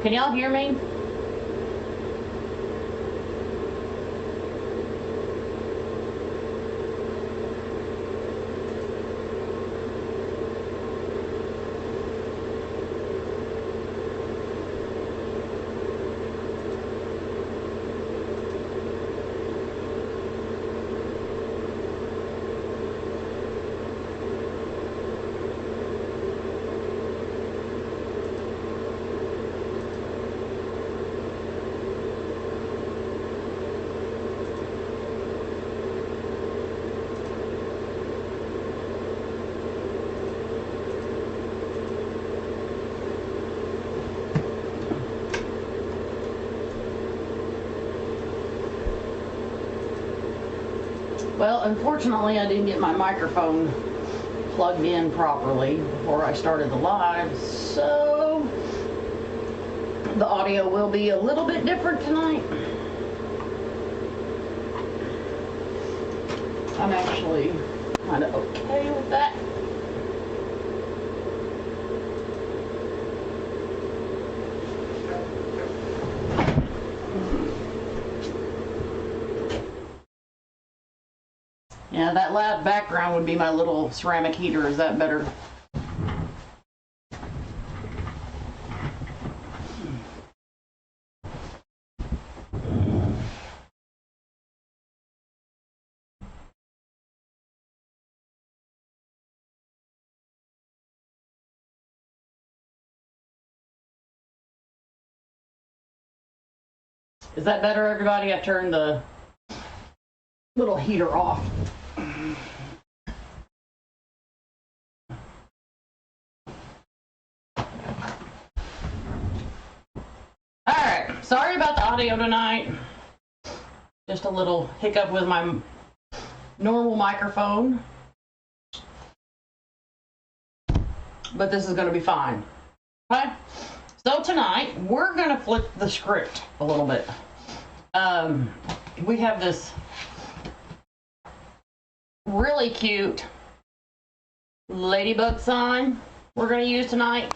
Can y'all hear me? Well, unfortunately, I didn't get my microphone plugged in properly before I started the live, so the audio will be a little bit different tonight. I'm actually kind of okay with that. Yeah, that loud background would be my little ceramic heater. Is that better? Is that better, everybody? I turned the little heater off. Alright, sorry about the audio tonight. Just a little hiccup with my normal microphone. But this is going to be fine. Okay? So tonight, we're going to flip the script a little bit. We have this really cute ladybug sign we're going to use tonight,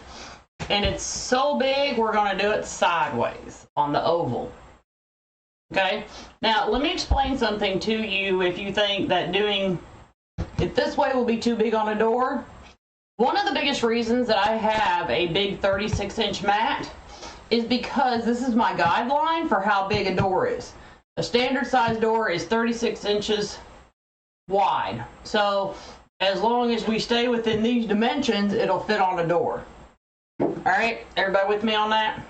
and it's so big we're going to do it sideways on the oval. Okay, now let me explain something to you. If you think that doing it this way will be too big on a door, one of the biggest reasons that I have a big 36-inch mat is because this is my guideline for how big a door is. A standard size door is 36 inches wide. So as long as we stay within these dimensions, it'll fit on a door. All right, everybody with me on that?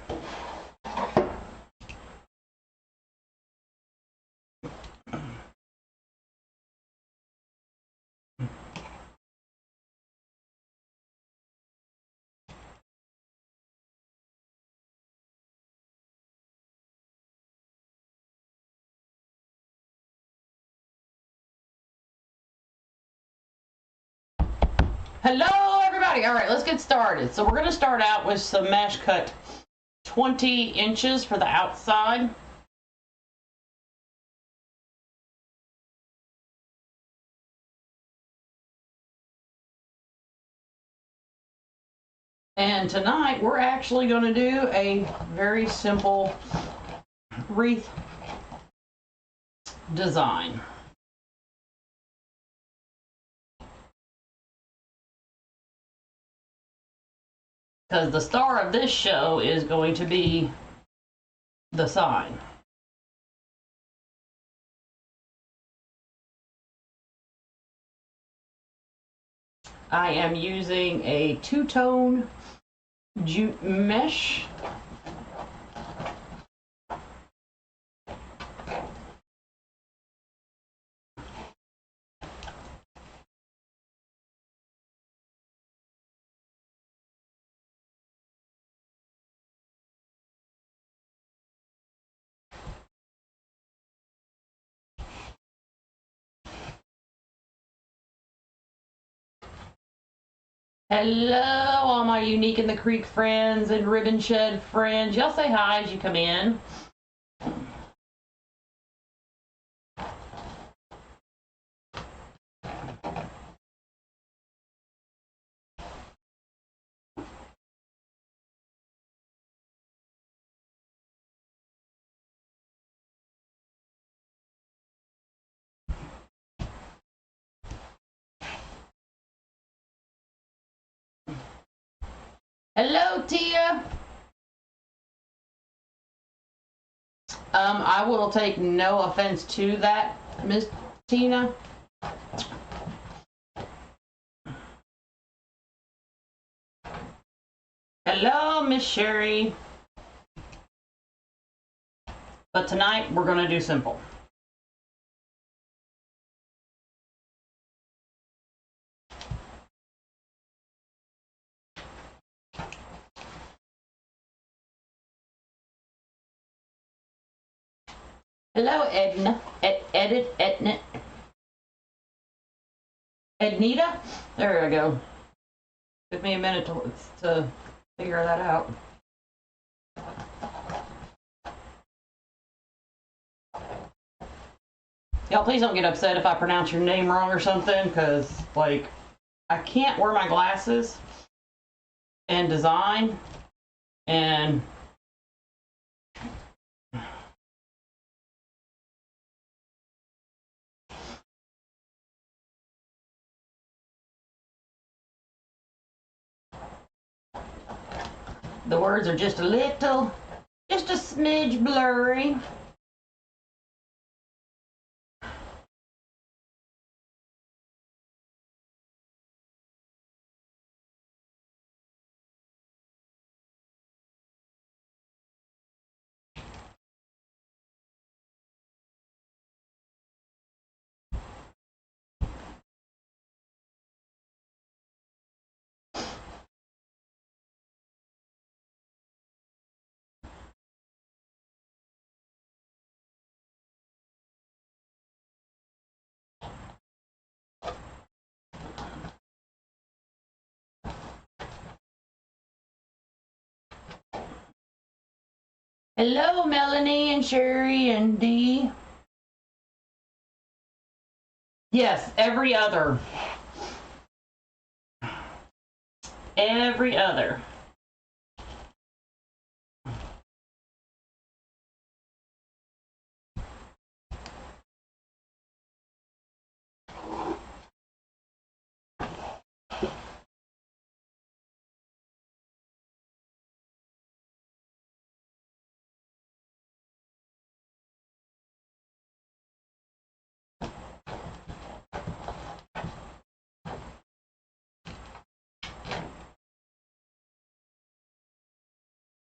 Hello, everybody. All right, let's get started. So we're going to start out with some mesh cut 20 inches for the outside. And tonight we're actually going to do a very simple wreath design. Because the star of this show is going to be the sign. I am using a two-tone jute mesh. Hello, all my Unique in the Creek friends and Ribbon Shed friends. Y'all say hi as you come in. Hello, Tia. I will take no offense to that, Miss Tina. Hello, Miss Sherry. But tonight we're going to do simple. Hello, Edna. Ednita? There we go. Took me a minute to figure that out. Y'all, please don't get upset if I pronounce your name wrong or something, because, like, I can't wear my glasses and design, and the words are just a smidge blurry. Hello, Melanie and Sherry and Dee. Yes, every other. Every other.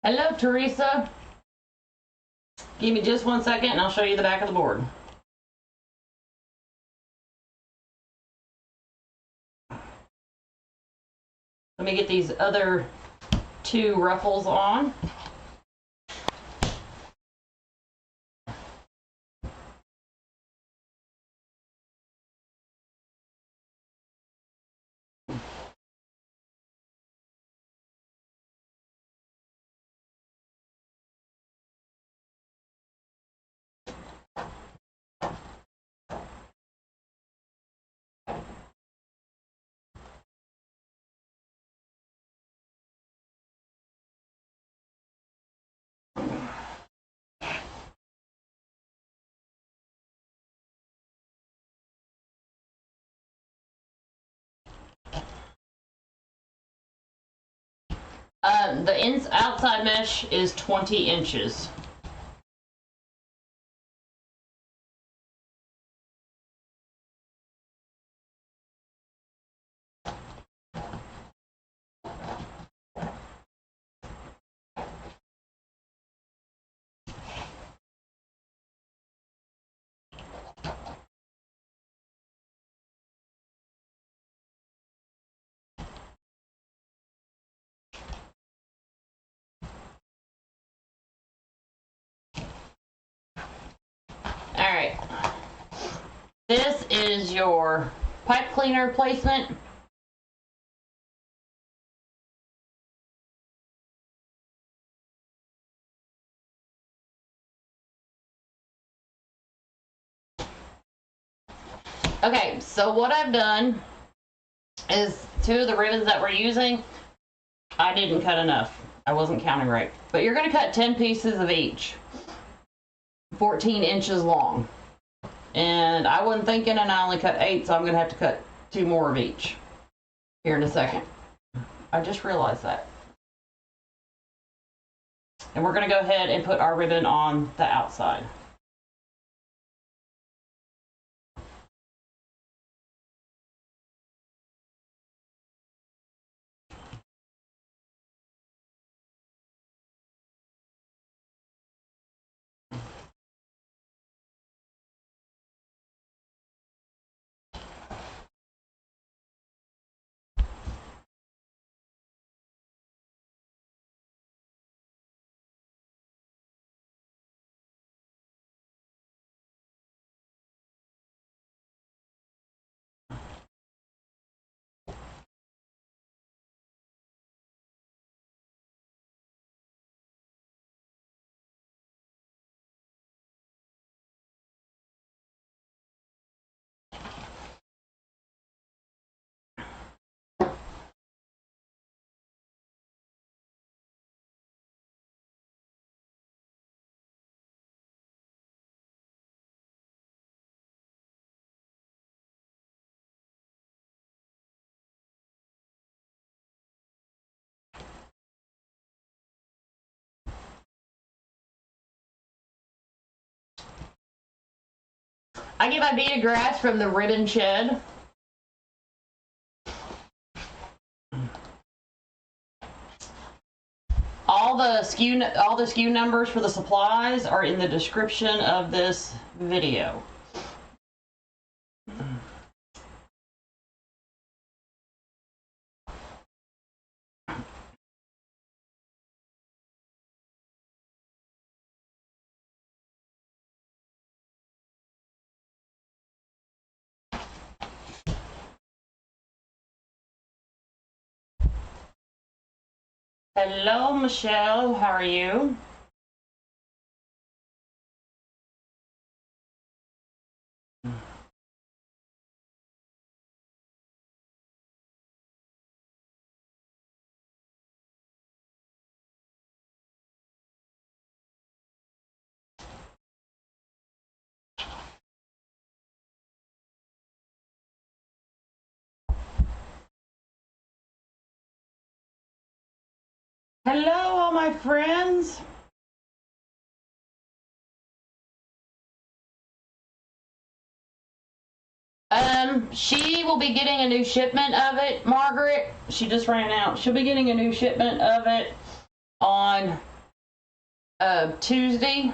Hello, Teresa. Give me just 1 second and I'll show you the back of the board. Let me get these other 2 ruffles on. The outside mesh is 20 inches. Alright, this is your pipe cleaner placement. Okay, so what I've done is 2 of the ribbons that we're using, I didn't cut enough. I wasn't counting right. But you're going to cut 10 pieces of each, 14 inches long. And I wasn't thinking, and I only cut 8, so I'm going to have to cut 2 more of each here in a second. I just realized that. And we're going to go ahead and put our ribbon on the outside. I get my beaded grass from the Ribbon Shed. All the SKU numbers for the supplies are in the description of this video. Hello, Michelle. How are you? Hello, all my friends. She will be getting a new shipment of it, Margaret. She just ran out. She'll be getting a new shipment of it on Tuesday.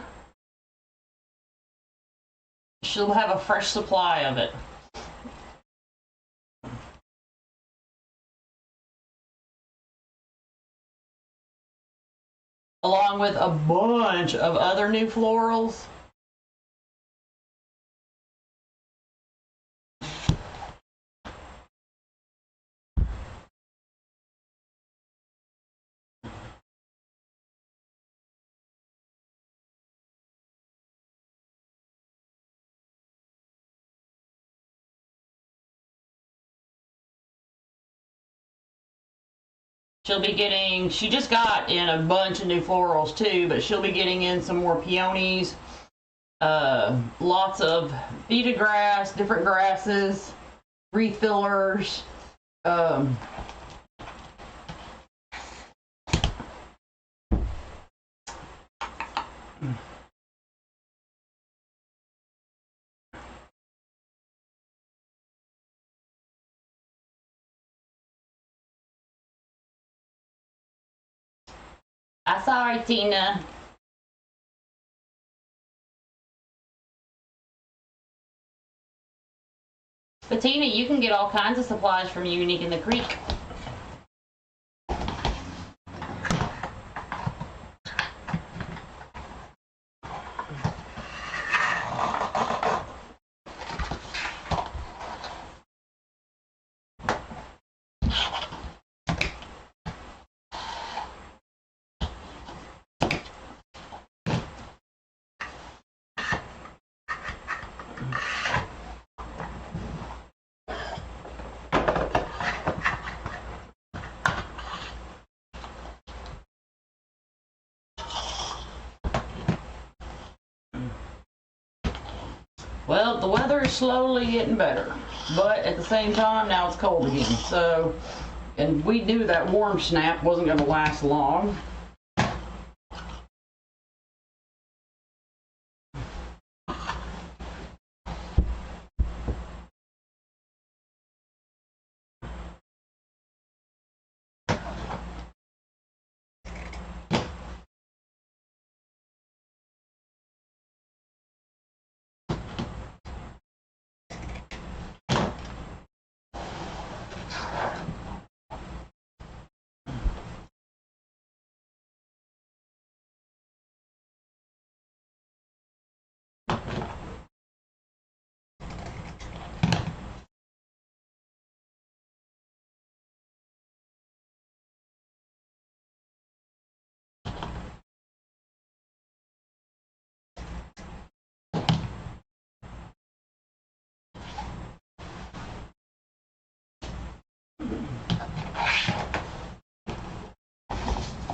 She'll have a fresh supply of it. Along with a bunch of other new florals. She'll be getting, she just got in a bunch of new florals too, but she'll be getting in some more peonies, lots of beaded grass, different grasses, wreath fillers, I'm sorry, Tina. But Tina, you can get all kinds of supplies from Unique in the Creek. Well, the weather is slowly getting better, but at the same time, now it's cold again. So, and we knew that warm snap wasn't going to last long.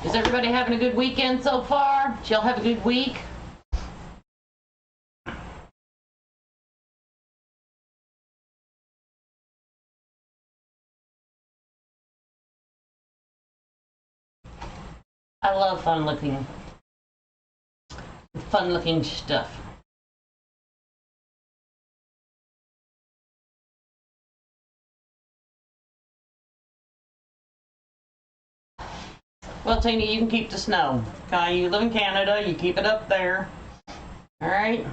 Is everybody having a good weekend so far? Did y'all have a good week? I love fun looking stuff. Well, Tina, you can keep the snow. Okay, you live in Canada, you keep it up there. All right.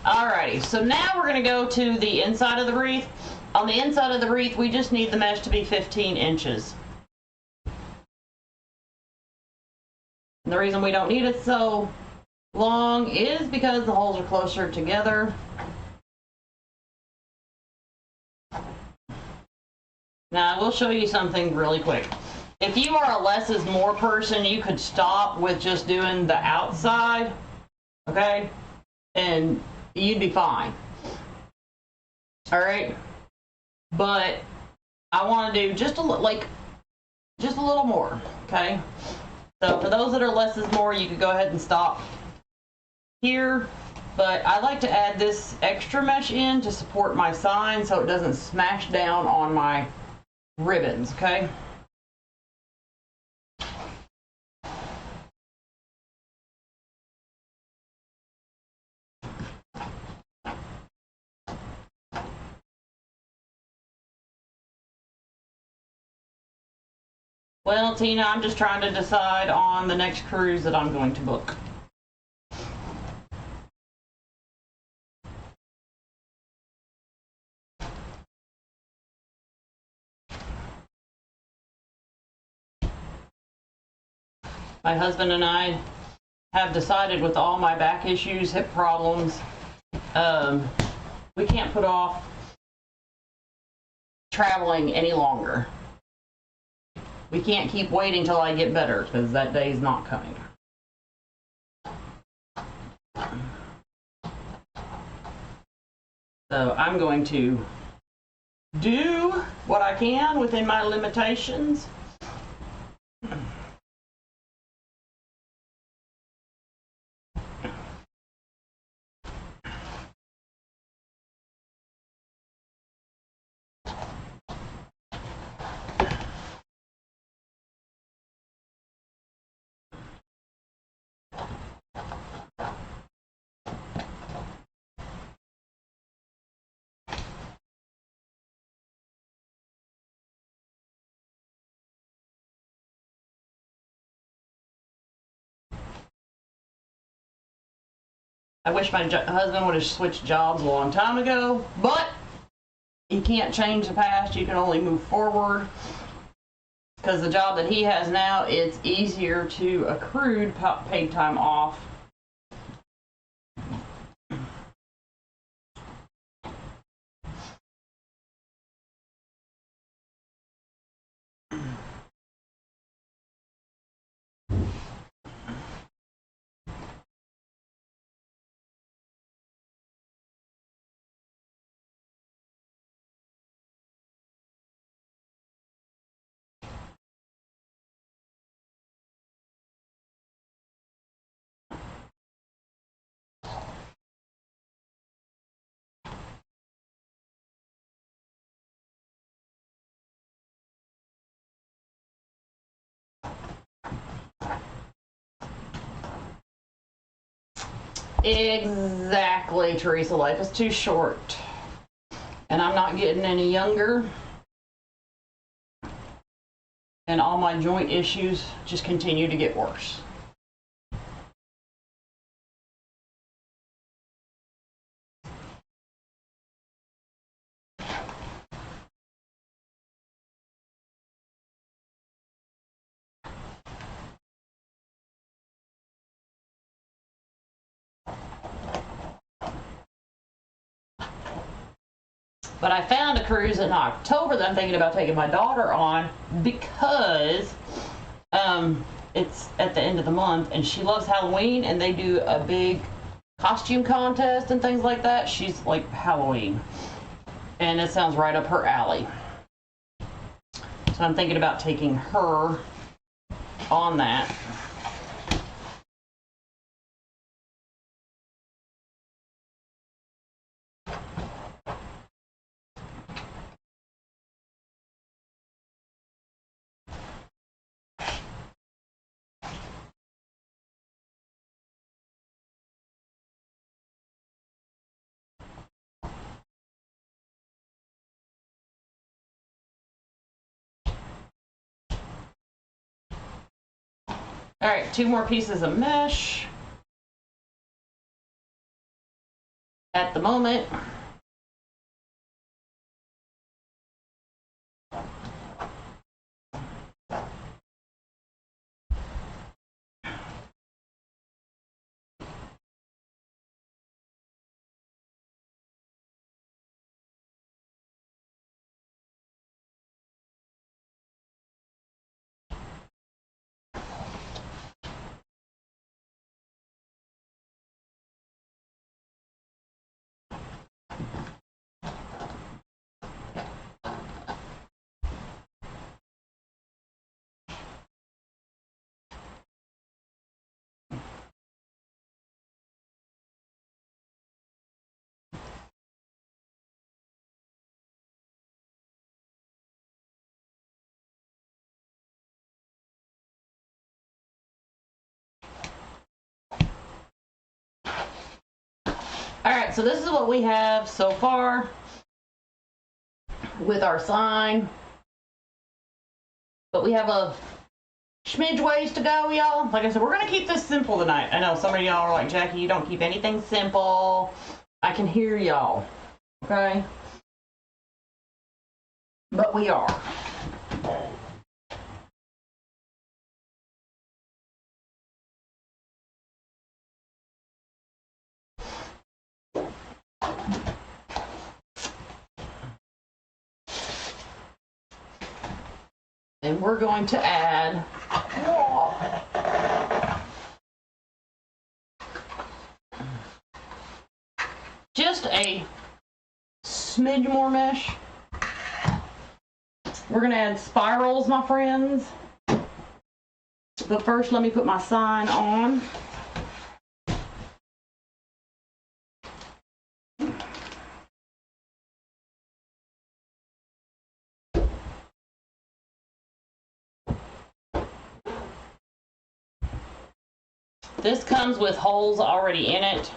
Alrighty, so now we're going to go to the inside of the wreath. On the inside of the wreath, we just need the mesh to be 15 inches. And the reason we don't need it so long is because the holes are closer together. Now I will show you something really quick. If you are a less is more person, you could stop with just doing the outside, okay? And you'd be fine. All right, but I want to do just a little more, okay? So for those that are less is more, you could go ahead and stop here, but I like to add this extra mesh in to support my sign so it doesn't smash down on my ribbons, okay? Well, Tina, I'm just trying to decide on the next cruise that I'm going to book. My husband and I have decided with all my back issues, hip problems, we can't put off traveling any longer. We can't keep waiting till I get better because that day is not coming. So I'm going to do what I can within my limitations. I wish my husband would have switched jobs a long time ago, but you can't change the past, you can only move forward. Because the job that he has now, it's easier to accrue paid time off. Exactly, Teresa. Life is too short. And I'm not getting any younger. And all my joint issues just continue to get worse. But I found a cruise in October that I'm thinking about taking my daughter on because it's at the end of the month and she loves Halloween and they do a big costume contest and things like that. She's like Halloween. And it sounds right up her alley. So I'm thinking about taking her on that. All right, 2 more pieces of mesh at the moment. All right, so this is what we have so far with our sign. But we have a smidge ways to go, y'all. Like I said, we're gonna keep this simple tonight. I know some of y'all are like, Jackie, you don't keep anything simple. I can hear y'all, okay? But we are. And we're going to add just a smidge more mesh. We're going to add spirals, my friends. But first, let me put my sign on. This comes with holes already in it.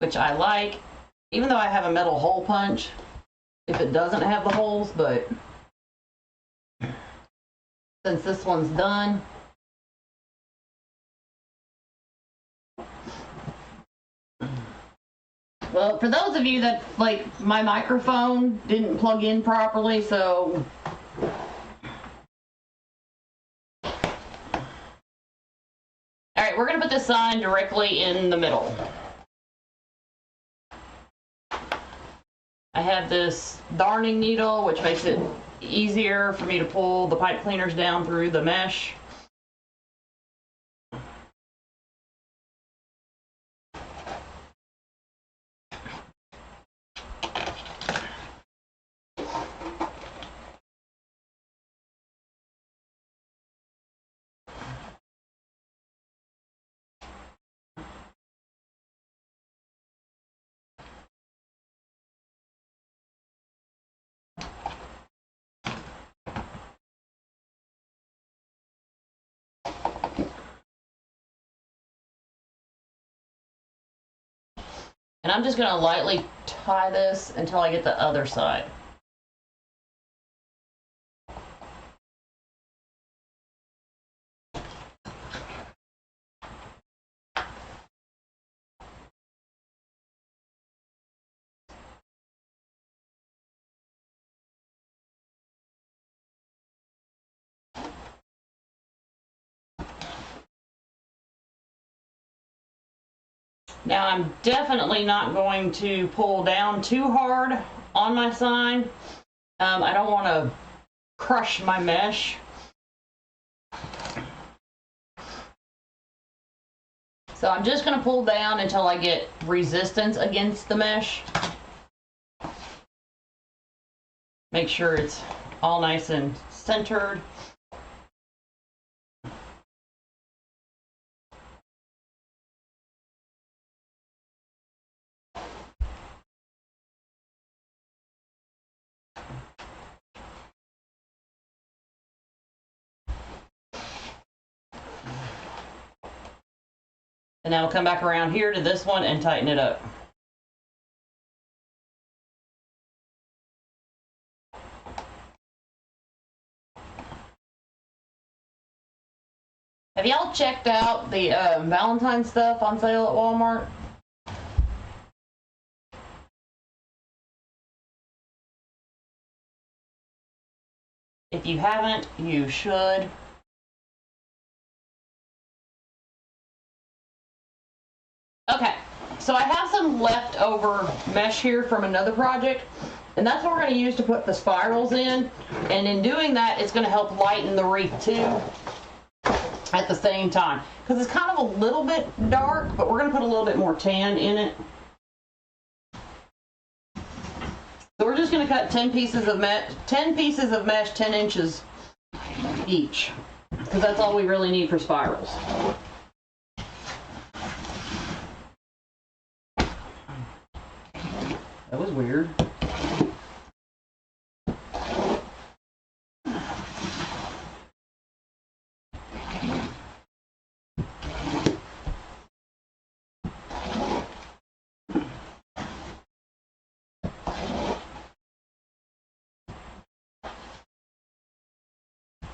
Which I like, even though I have a metal hole punch, if it doesn't have the holes, but since this one's done, well, for those of you that, like, my microphone didn't plug in properly, so all right, we're gonna put this sign directly in the middle. I have this darning needle, which makes it easier for me to pull the pipe cleaners down through the mesh. And I'm just going to lightly tie this until I get the other side. Now I'm definitely not going to pull down too hard on my sign. I don't want to crush my mesh. So I'm just going to pull down until I get resistance against the mesh. Make sure it's all nice and centered. And now we'll come back around here to this one and tighten it up. Have y'all checked out the Valentine's stuff on sale at Walmart? If you haven't, you should. Okay, so I have some leftover mesh here from another project, and that's what we're going to use to put the spirals in. And in doing that, it's going to help lighten the wreath too at the same time, because it's kind of a little bit dark, but we're going to put a little bit more tan in it. So we're just going to cut 10 pieces of mesh, 10 inches each, because that's all we really need for spirals. That was weird.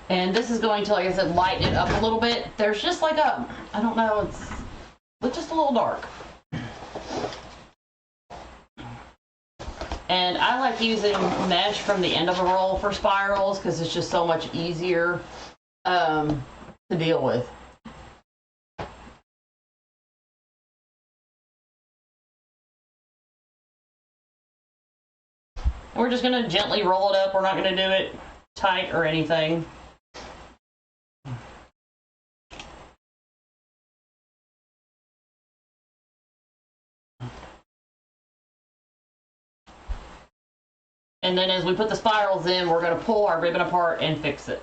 And this is going to, like I said, lighten it up a little bit. There's just like a, I don't know, it's just a little dark. And I like using mesh from the end of a roll for spirals because it's just so much easier to deal with. And we're just going to gently roll it up. We're not going to do it tight or anything. And then as we put the spirals in, we're going to pull our ribbon apart and fix it.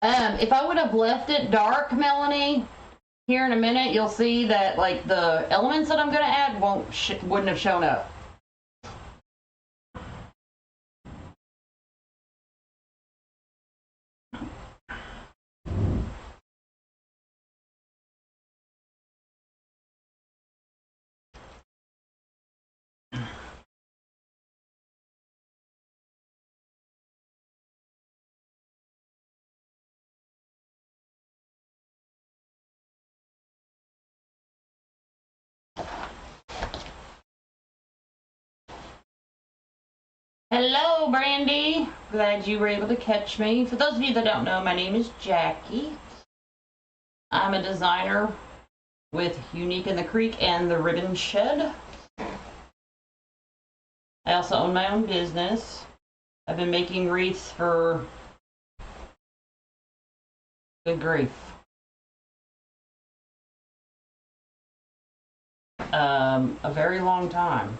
If I would have left it dark, Melanie, here in a minute, you'll see that like the elements that I'm going to add wouldn't have shown up. Hello, Brandy. Glad you were able to catch me. For those of you that don't know, my name is Jackie. I'm a designer with Unique in the Creek and the Ribbon Shed. I also own my own business. I've been making wreaths for, good grief, a very long time.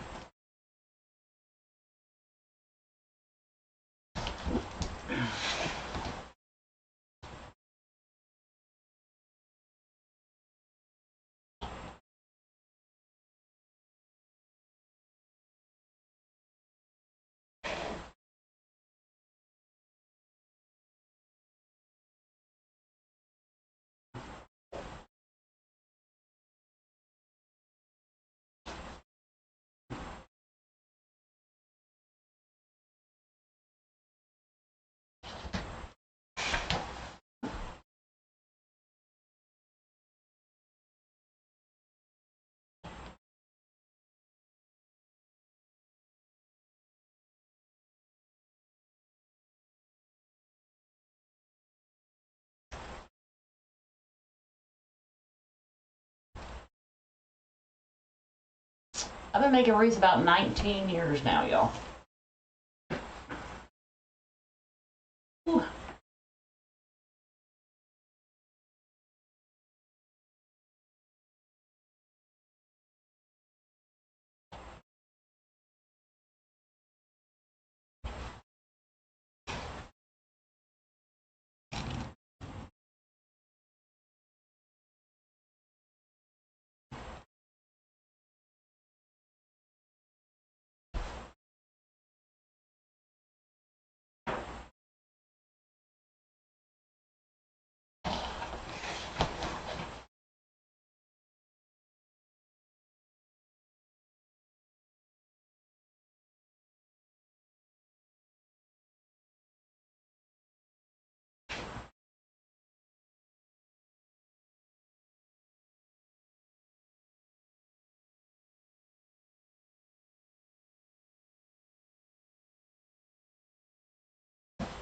I've been making wreaths about 19 years now, y'all.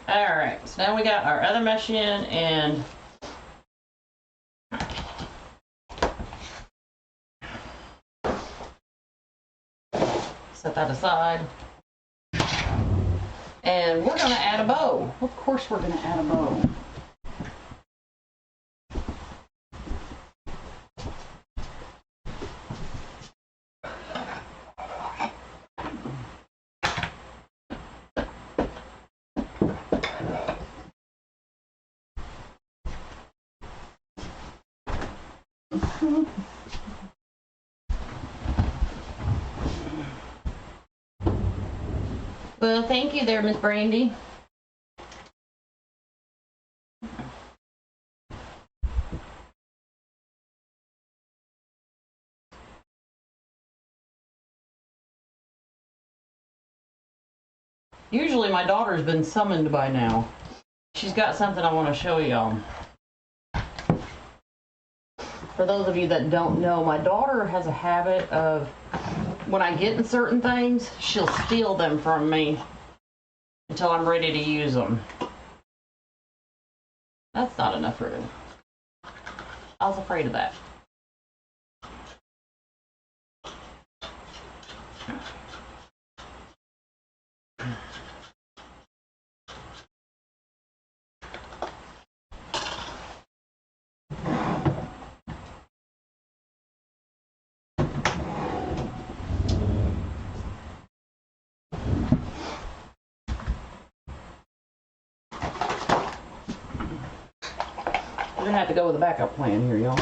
All right, so now we got our other mesh in, and set that aside. And we're gonna add a bow. Of course we're gonna add a bow. Well, thank you there, Miss Brandy. Usually my daughter's been summoned by now. She's got something I want to show y'all. For those of you that don't know, my daughter has a habit of, when I get in certain things, she'll steal them from me until I'm ready to use them. That's not enough ribbon. I was afraid of that. We're gonna have to go with a backup plan here, y'all.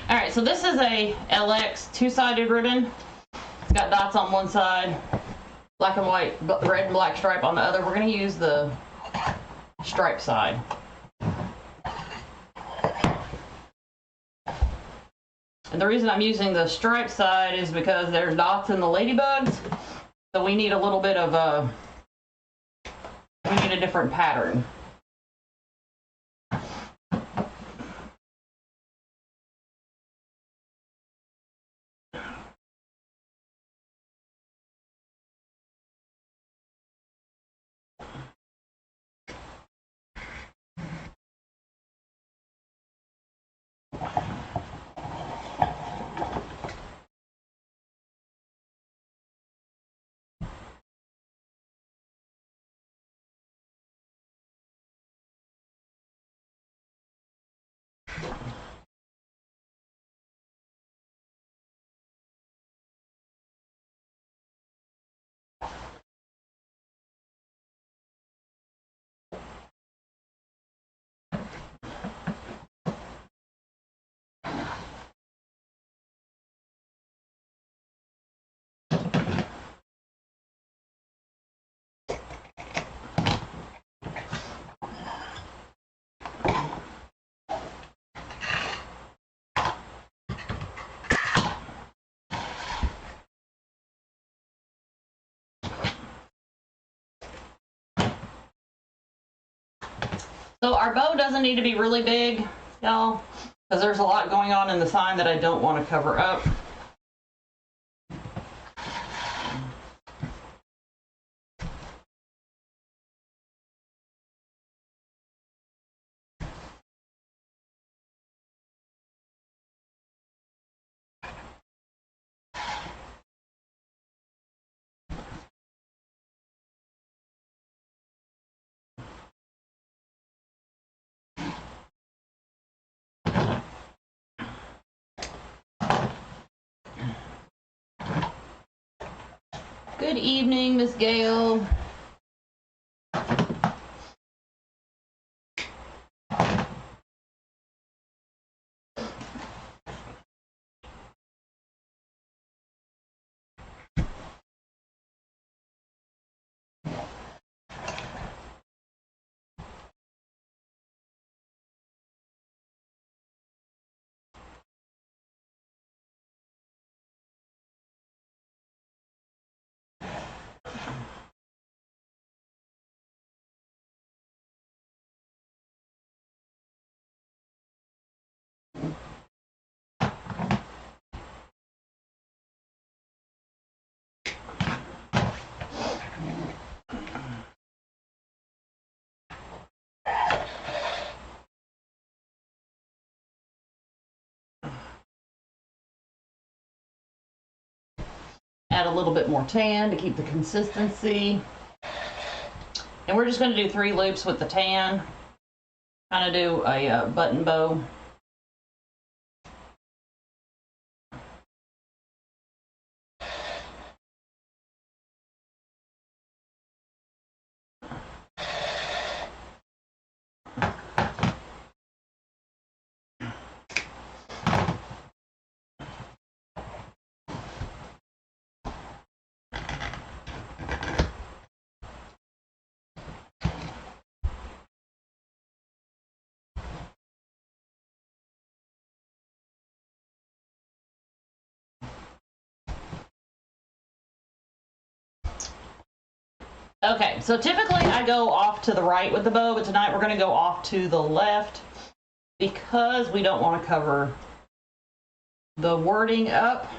All right, so this is a LX two-sided ribbon. It's got dots on one side, black and white, red and black stripe on the other. We're gonna use the stripe side. And the reason I'm using the stripe side is because there's dots in the ladybugs, so we need a little bit of need a different pattern. So our bow doesn't need to be really big, y'all, because there's a lot going on in the sign that I don't want to cover up. Good evening, Miss Gail. Add a little bit more tan to keep the consistency. And we're just going to do 3 loops with the tan. Kind of do a button bow. Okay, so typically I go off to the right with the bow, but tonight we're going to go off to the left because we don't want to cover the wording up.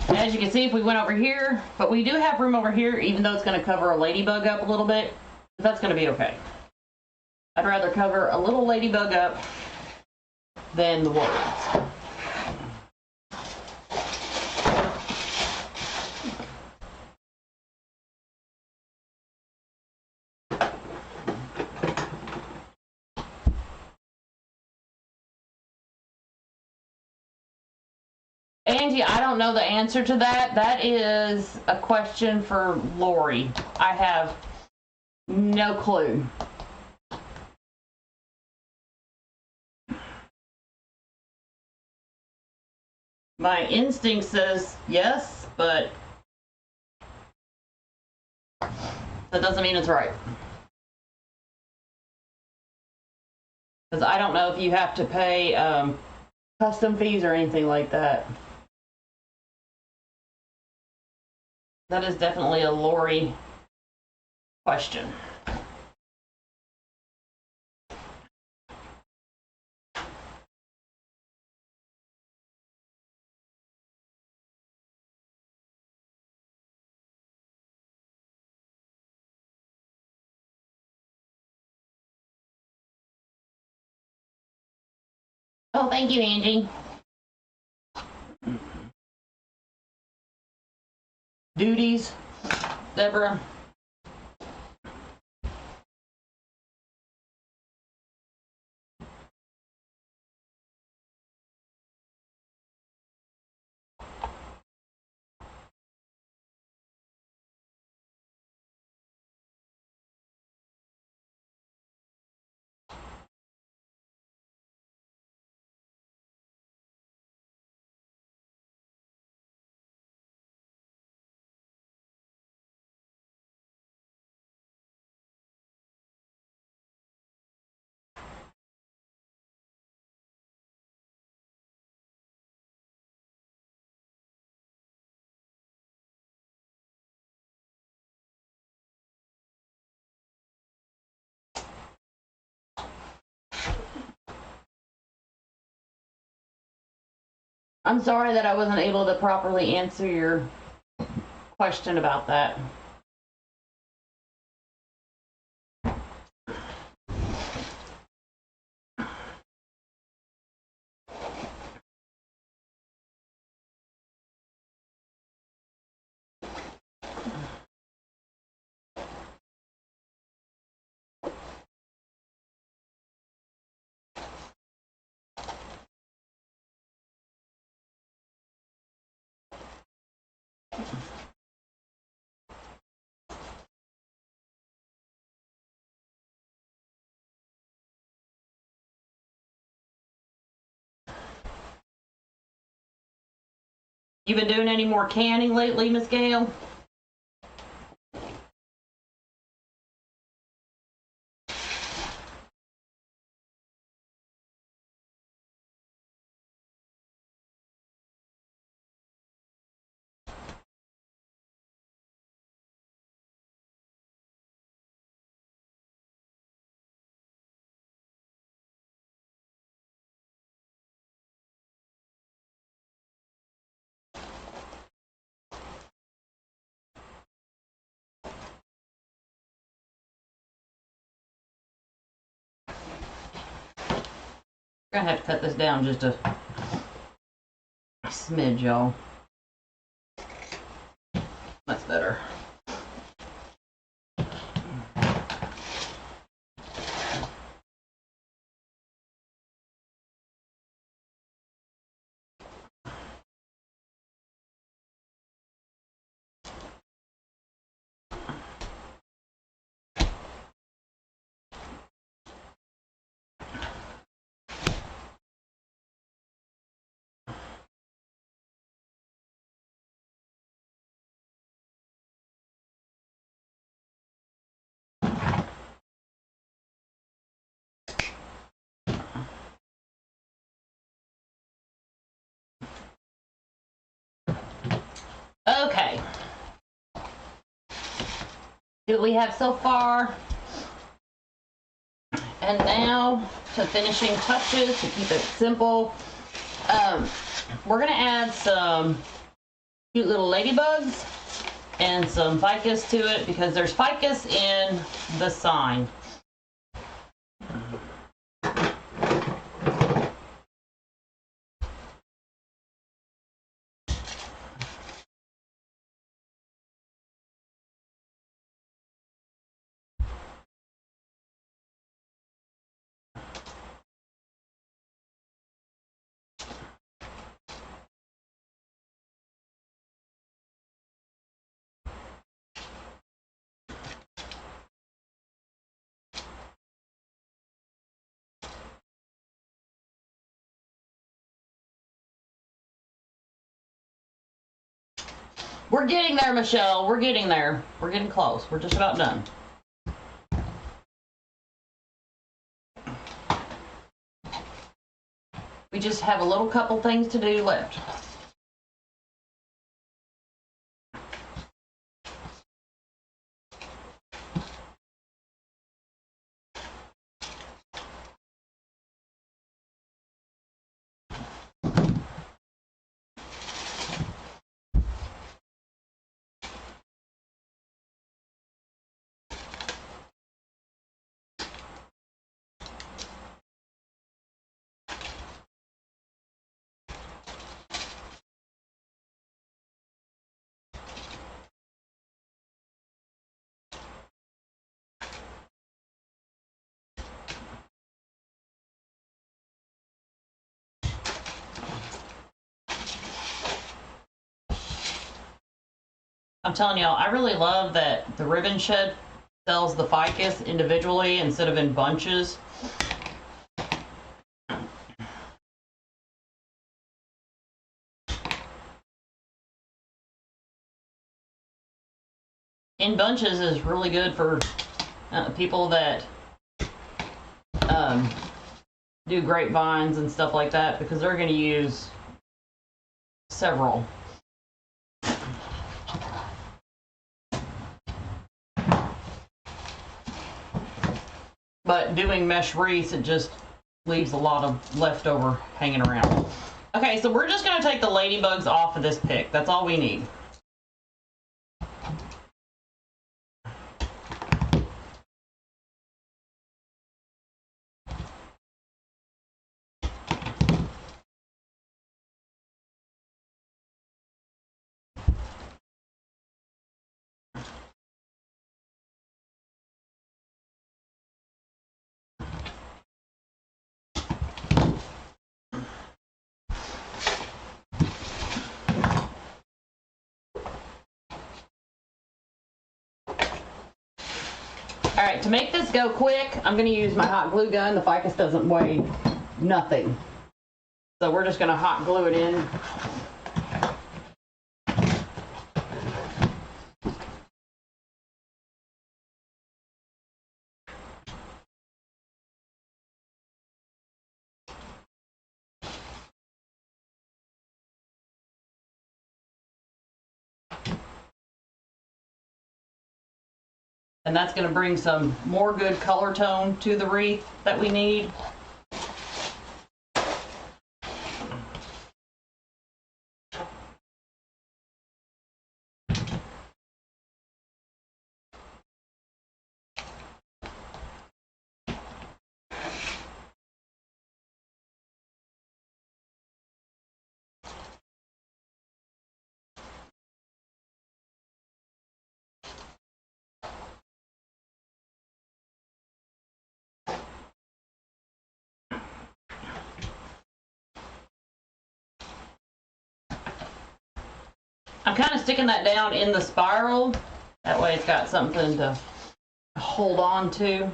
As you can see, if we went over here, but we do have room over here, even though it's going to cover a ladybug up a little bit, that's going to be okay. I'd rather cover a little ladybug up than the words. Angie, I don't know the answer to that. That is a question for Lori. I have no clue. My instinct says yes, but that doesn't mean it's right. Because I don't know if you have to pay custom fees or anything like that. That is definitely a Lori question. Oh, thank you, Angie. Duties, Deborah. I'm sorry that I wasn't able to properly answer your question about that. You been doing any more canning lately, Miss Gail? I'm gonna have to cut this down just a smidge, y'all. That's better. Okay. See what we have so far. And now to finishing touches to keep it simple. We're gonna add some cute little ladybugs and some ficus to it because there's ficus in the sign. We're getting there, Michelle. We're getting there. We're getting close. We're just about done. We We just have a little couple things to do left. I'm telling y'all, I really love that the Ribbon Shed sells the ficus individually instead of in bunches. In bunches is really good for people that do grapevines and stuff like that, because they're going to use several. But doing mesh wreaths, it just leaves a lot of leftover hanging around. Okay, so we're just going to take the ladybugs off of this pick. That's all we need. All right, to make this go quick, I'm going to use my hot glue gun. The ficus doesn't weigh nothing. So we're just going to hot glue it in. And that's going to bring some more good color tone to the wreath that we need. I'm kind of sticking that down in the spiral. That way it's got something to hold on to.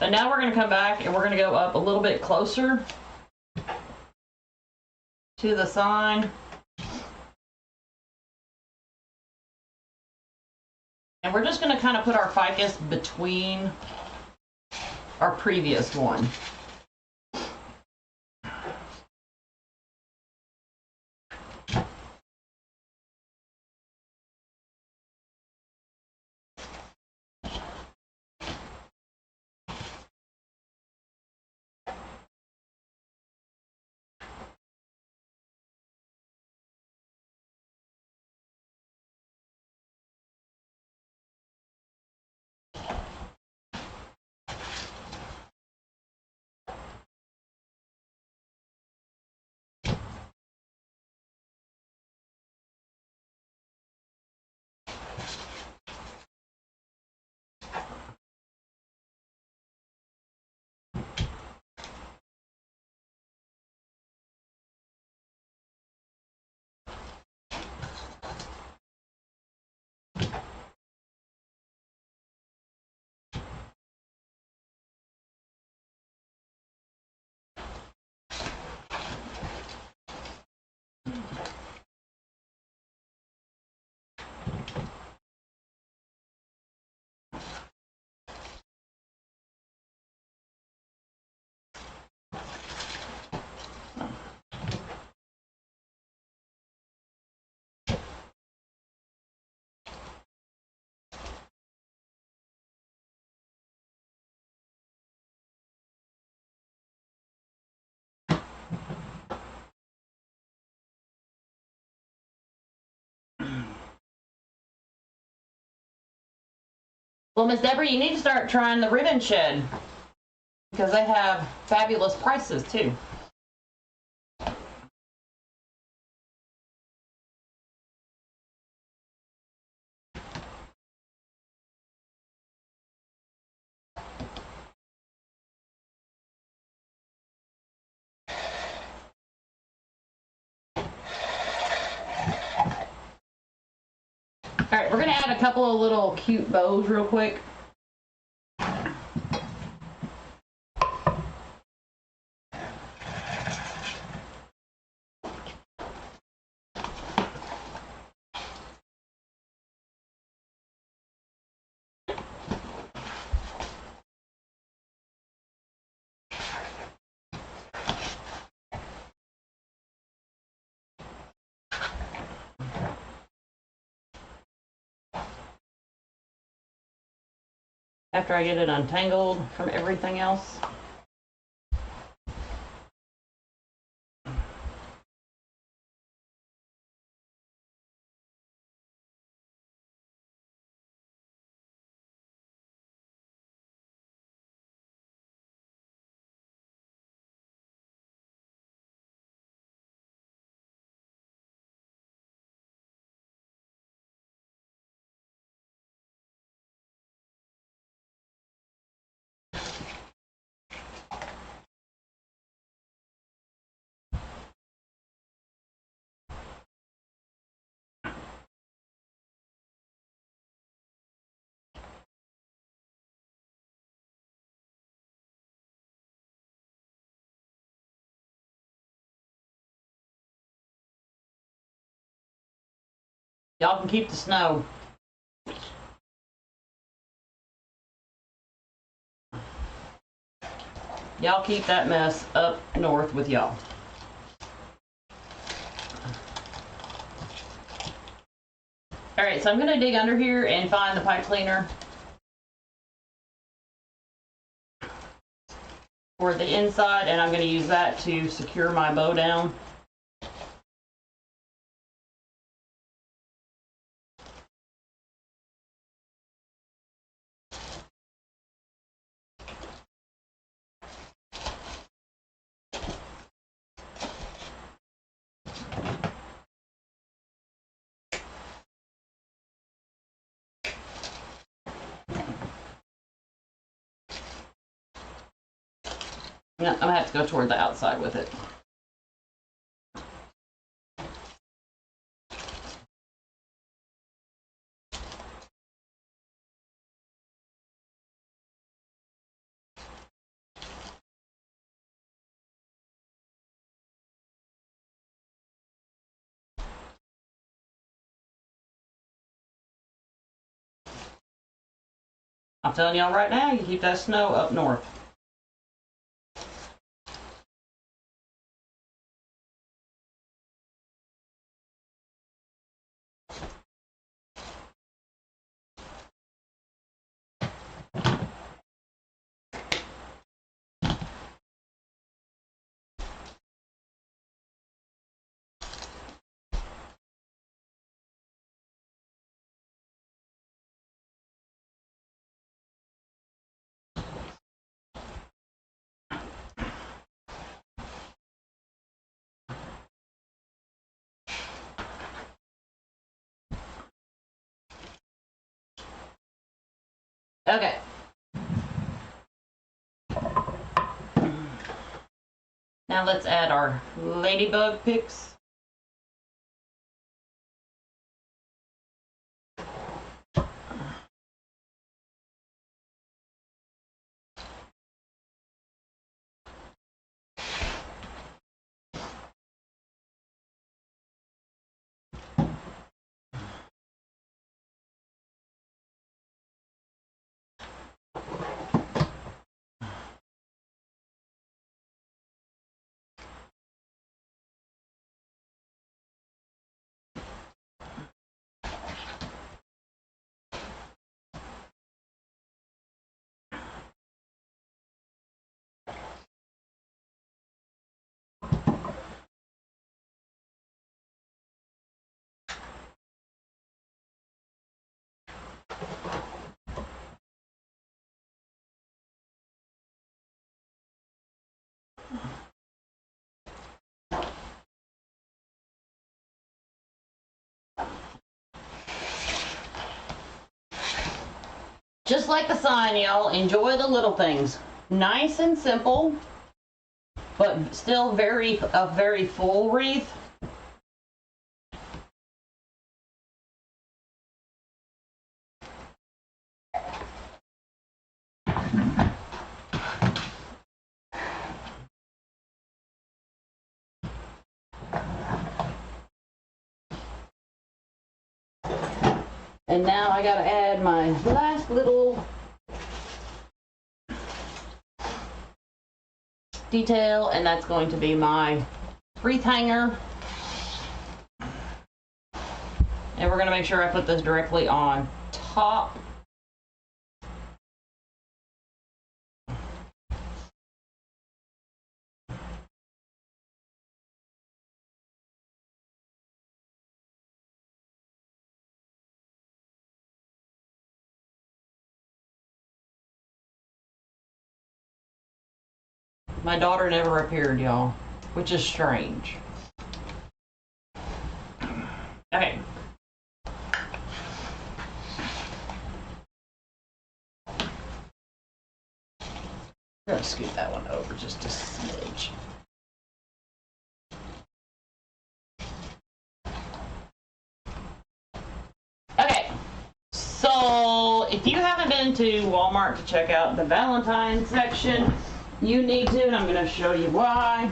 And now we're going to come back and we're going to go up a little bit closer to the sign. And we're just going to kind of put our ficus between our previous one. Well, Miss Deborah, you need to start trying the Ribbon Shed because they have fabulous prices too. All right, we're gonna add a couple of little cute bows real quick. After I get it untangled from everything else. Y'all can keep the snow. Y'all keep that mess up north with y'all. All right, so I'm gonna dig under here and find the pipe cleaner for the inside, and I'm gonna use that to secure my bow down. No, I'm gonna have to go toward the outside with it. I'm telling y'all right now, you keep that snow up north. Okay. Now let's add our ladybug picks. Just like the sign, y'all, enjoy the little things. Nice and simple, but still a very full wreath. And now I gotta add my last little detail, and that's going to be my wreath hanger. And we're gonna make sure I put this directly on top. My daughter never appeared, y'all, which is strange. Okay. I'm gonna scoot that one over just a smidge. Okay, so if you haven't been to Walmart to check out the Valentine's section, you need to, and I'm going to show you why.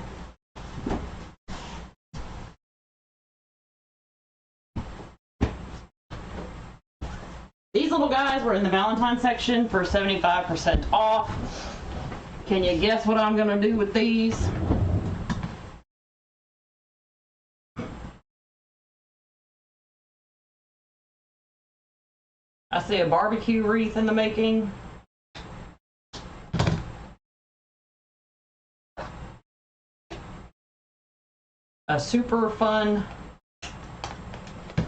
These little guys were in the Valentine's section for 75% off. Can you guess what I'm going to do with these? I see a barbecue wreath in the making. A super fun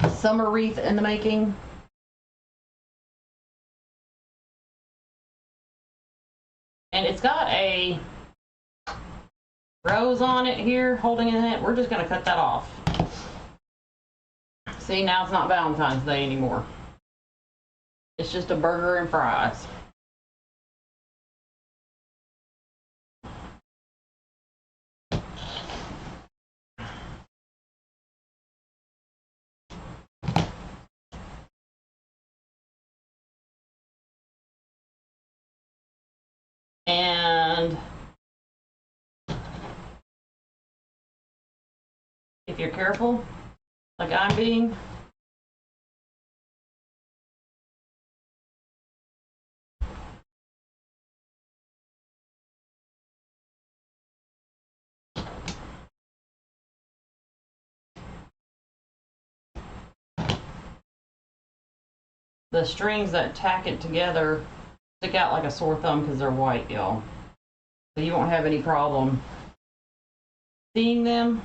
summer wreath in the making. And it's got a rose on it here, holding in it. We're just going to cut that off. See, now it's not Valentine's Day anymore. It's just a burger and fries. And if you're careful, like I'm being, the strings that tack it together stick out like a sore thumb because they're white, y'all. So you won't have any problem seeing them.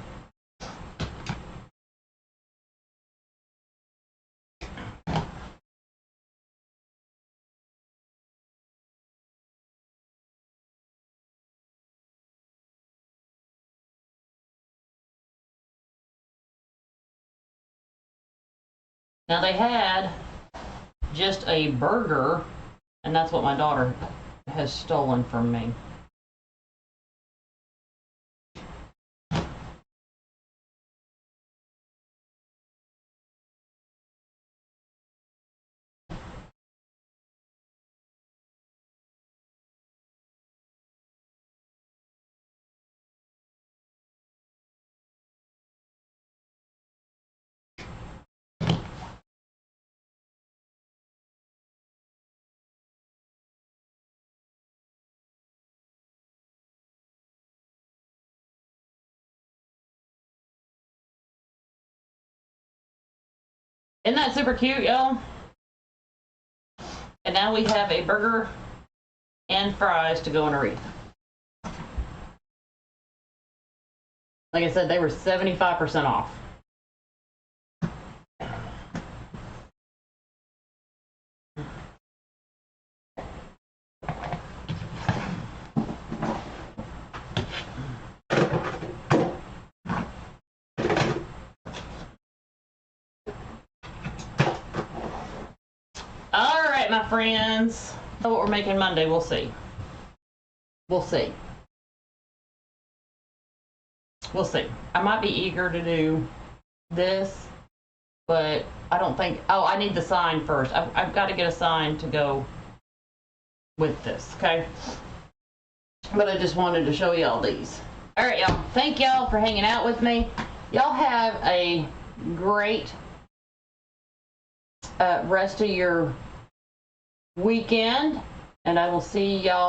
Now they had just a burger, and that's what my daughter has stolen from me. Isn't that super cute, y'all? And now we have a burger and fries to go in a wreath. Like I said, they were 75% off. All right, right, my friends. What we're making Monday, we'll see. We'll see. We'll see. I might be eager to do this, but I don't think, oh, I need the sign first. I've got to get a sign to go with this, okay? But I just wanted to show y'all these. All right, y'all. Thank y'all for hanging out with me. Y'all have a great rest of your weekend, and I will see y'all